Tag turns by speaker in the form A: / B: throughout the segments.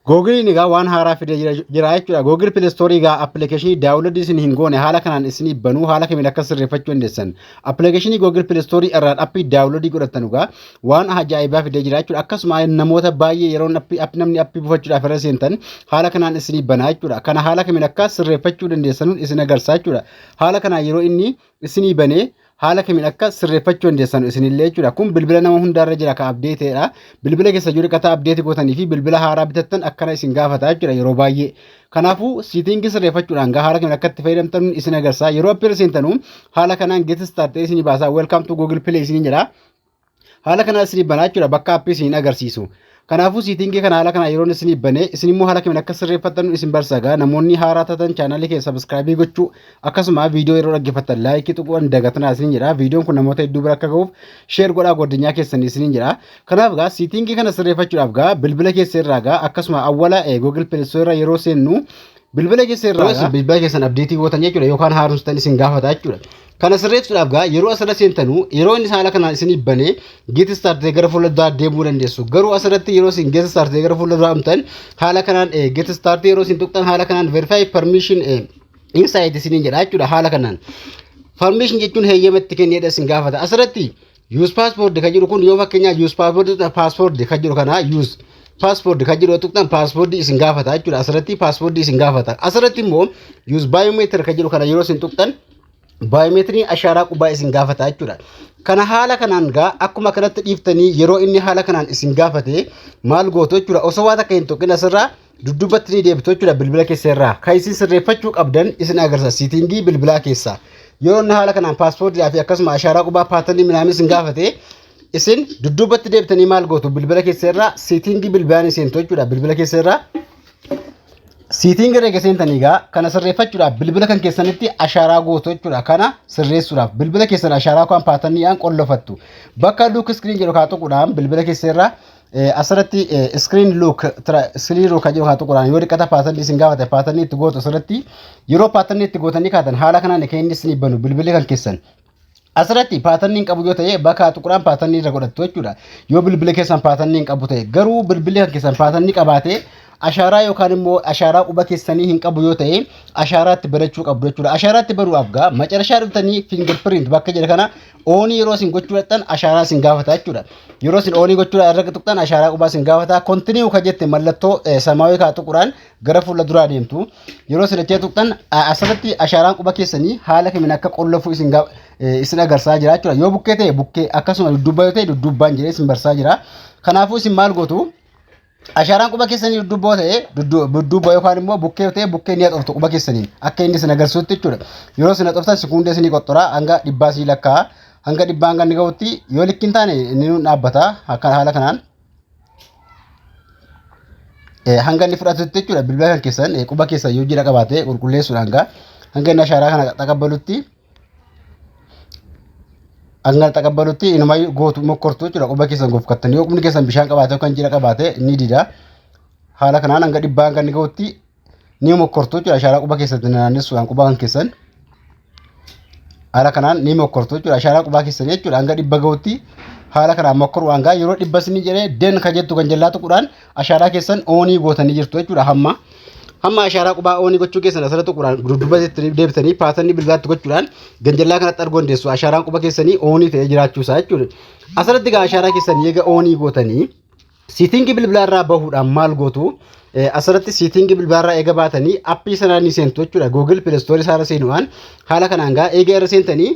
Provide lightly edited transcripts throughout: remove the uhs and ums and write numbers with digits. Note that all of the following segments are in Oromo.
A: Google ni waan haaraa fidee jira jechuudha. Google Play Store gaa application download isin hin goone haala kanaan isin banuu haala kamiin akka sirreeffachuu dandeessan. Application Google Play Store irraan appii download godhatan gaa waan ajaa'ibaa fidee jira jechuudha. Akkasuma namoota baay'ee yeroo namni appii buufachuudhaaf irra seentan haala kanaan isin banaa jechuudha. Kana haala kamiin akka sirreeffachuu dandeessan isin agarsiisa jechuudha. Haala kanaan yeroo inni isin banee haala kamiin akka sirreeffachuu dandeessan isinillee jechuudha. Kun bilbila nama hundaarra jira ka updateedha. Bilbila keessa jiru qata update gootanii fi bilbila haaraa bitattan akkana isin gaafata jechuudha yeroo baay'ee. Kanaafuu setting sirreeffachuudhaan haala kamiin akka itti fayyadamtan isin agarsiisa. Yeroo appii seentanu haala kanaan get started isin baasa. Welcome to Google Play isin jedha. Haala kanaan isin banaa jechuudha bakka appii isin agarsiisu. Kanaafuu setting kana haala kana yeroo isin banee isin immoo haala kamiin akka sirreeffattan isin barsiisa. Namoonni haaraa taatan channel kee subscribe gochuu akkasuma viidiyoo yeroo dhaggeeffattan like tuquun dagatana isin jedha. Viidiyoon kun namoota hedduu bira akka ga'uuf share godhaa godinyaa keessan isin jedha. Kanaaf gaa setting kana sirreeffachuudhaaf gaa bilbila keessa irraa akkasuma awwala Google Play Store yeroo seennu bilbila keessa irraa bilbila keessan update gootan jechuudha yookaan haaromsatan isin gaafata jechuudha. Kana sirreessuudhaaf gaa yeroo asirra seentanu yeroo inni haala kanaan isin banee get started gara fuulduraa deemuu dandeessu. Garuu asirratti yeroo isin get started gara fuulduraa amtan haala kanaan get started yeroo isin tuqxan haala kanaan verify permission inside isin jedha jechuudha. Haala kanaan permission jechuun heeyyamatti kenneedha isin gaafata. Asirratti use passport kan jedhu kun yoo fakkeenyaaf use passport kan jedhu kana use passport kan jedhu tuqxan passport isin gaafata jechuudha. Asirratti passport isin gaafata. Asirratti immoo use biometric kan jedhu kana yeroo isin tuqxan biometriin ashaaraa qubaa isin gaafata jechuudha. Kana haala kanaan gaa akkuma kanatti dhiiftanii yeroo inni haala kanaan isin gaafate maal gootu jechuudha. Osoo waan akka hin tuqin asirraa dudduubatti ni deebitu jechuudha bilbila keessa irraa. Kan isin sirreeffachuu qabdan isin agarsiisa setting bilbilaa keessa. Yeroo inni haala kanaan paaspoortii fi akkasuma ashaaraa qubaa paatanii minaamis isin gaafate isin dudduubatti deebitanii maal gootu bilbila keessa irraa setting bilbilaan isin jechuudha bilbila keessa irraa. Setting erga seentanii gaa kana sirreeffachuudhaaf bilbila kan keessanitti ashaaraa gootu jechuudha. Kana sirreessuudhaaf bilbila keessan ashaaraa kan paatanii qollofattu. Bakka look screen jedhu kaa tuquudhaan bilbila keessa irraa asirratti screen look kan jedhu kaa tuquudhaan yoo dhiqata paatanii isin gaafate paatanii itti gootu asirratti yeroo paatanii itti gootanii kaatan haala kanaan kenni isin banu bilbila kan keessan. Asirratti paatanii qabu yoo ta'e bakka tuquudhaan paatanii irra godhattu jechuudha. Yoo bilbila keessan paatanii qabu ta'e garuu bilbila kan keessan paatanii qabaate ashaaraa yookaan immoo ashaaraa quba keessanii hin qabu yoo ta'e ashaaraatti barachuu qabdu jechuudha. Ashaaraatti baruudhaaf gaa macarashaa dhuftanii fingerprint bakka jedha kana oonii yeroo isin gochuu dhaqxan ashaaraa isin gaafata jechuudha. Yeroo isin oonii gochuudhaan irra tuqxan ashaaraa qubaa isin gaafata. Continue kan jette mallattoo samaawii kaa tuquudhaan gara fuula duraa deemtu. Yeroo isin achee tuqxan asirratti ashaaraan quba keessanii haala kamiin akka qollofuu isin agarsiisaa jira jechuudha. Yoo bukkee ta'e bukkee akkasuma dudduubbaa yoo ta'e dudduubbaan jedhee isin barsiisaa jira. Kanaafuu isin maal gootu? Ashaaraan quba keessanii dudduubbaa ta'e dudduubbaa yookaan immoo bukkee ta'e bukkee ni haxoftu quba keessaniin akka inni isin agarsiisutti jechuudha. Yeroo isin haxoftan sekundee isinii qoxxora hanga dhibbaa sii lakkaa hanga dhibbaa hanga inni ga'utti yoo likkiin taane inni nu dhaabbata akka haala kanaan hanga inni fudhatutti jechuudha bilbila kan keessan quba keessan yoo jira qabaate qulqulleessuudhaan hanga inni ashaaraa kana taqabbalutti hanga taqabbalutti inuma gootu mokkortu jechuudha quba keessan goofkattanii yoo qubni keessan bishaan qabaate yookaan jira qabaate ni dida haala kanaan hanga dhibbaa hanga inni ga'utti ni mokkortu jechuudha ashaaraa quba keessatti naannessuudhaan quba kan keessan haala kanaan ni mokkortu jechuudha ashaaraa qubaa keessanii jechuudha hanga dhibba ga'utti haala kanaan mokkoruudhaan gaa yeroo dhibba isin jedhee den kan jettu kan jallaa tuquudhaan ashaaraa keessan oonii gootanii jirtu jechuudha hamma ashaaraa qubaa oonii gochuu keessan asirratti tuquudhaan dudduubatti deebitanii paatanii bilbilaatti gochuudhaan ganjallaa kanatti arguu dandeessu ashaaraan quba keessanii oonii ta'ee jiraachuusaa jechuudha. Asirratti gaa ashaaraa keessan eega oonii gootanii setting bilbilaarraa bahuudhaan maal gootu asirratti setting bilbilaarraa eega baatanii appii sanaa ni seentu jechuudha. Google Play Store isaarra seenuudhaan haala kanaan gaa eega irra seentanii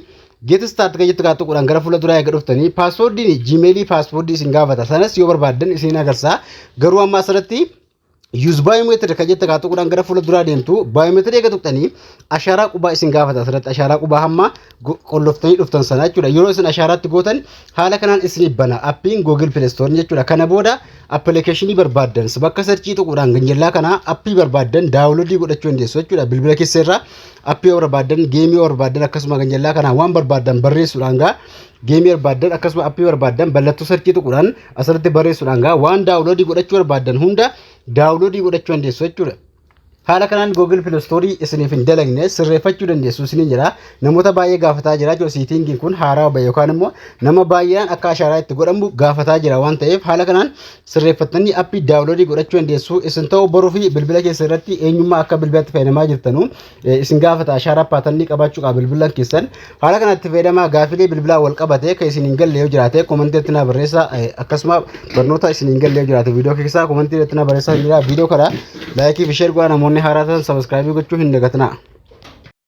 A: get start kan jettu kaa tuquudhaan gara fuula duraa eega dhuftanii paaswoordiin Gmail paaswoordii isin gaafata sanas yoo barbaaddan isin agarsiisa. Garuu amma asirratti use biometric kan jette kaa tuquudhaan gara fuula duraa deemtu biometric eega tuqxanii ashaaraa qubaa isin gaafata asirratti ashaaraa qubaa hamma qolloftanii dhuftan sana jechuudha. Yeroo isin ashaaraatti gootan haala kanaan isin bana appiin Google Play Store jechuudha. Kana booda applicationii barbaaddan bakka sarchii tuquudhaan ganjallaa kana appii barbaaddan daawunloodii godhachuu dandeessu jechuudha. Bilbila keessa irraa appii barbaaddan geemii barbaaddan akkasuma ganjallaa kana waan barbaaddan barreessuudhaan gaa geemii barbaaddan akkasuma appii barbaaddan bal'attuu sarchii tuquudhaan asirratti barreessuudhaan gaa waan daawunloodii godhachuu barbaaddan hunda daawunloodii godhachuu dandeessu jechuudha. haala kanaan Google Play Store isiniif hin dalagne sirreeffachuu dandeessu isiniin jira. Namoota baay'ee gaafataa jira jechuudha. Siitingiin kun haaraa bahe yookaan immoo nama baay'een akka ashaaraa itti godhamu gaafataa jira waan ta'eef haala kanaan sirreeffattanii appii daawunloodii godhachuu dandeessu. Isin ta'u boruu fi bilbila keessa irratti eenyummaa akka bilbilatti fayyadamaa jirtanu isin gaafata ashaaraa paatanii qabaachuu qaba bilbilan keessan. Haala kanatti fayyadamaa gaafilee bilbilaa wal qabate kan isin hin galle yoo jiraate komentii na barreessa akkasuma barnoota isin hin galle yoo jiraate viidiyoo keessaa komentii na barreessa jira. Viidiyoo kana laayikii fi sheer godhaa namoonni haaraa ta'an sabiskiraaybii gochuu hin dagatinaa.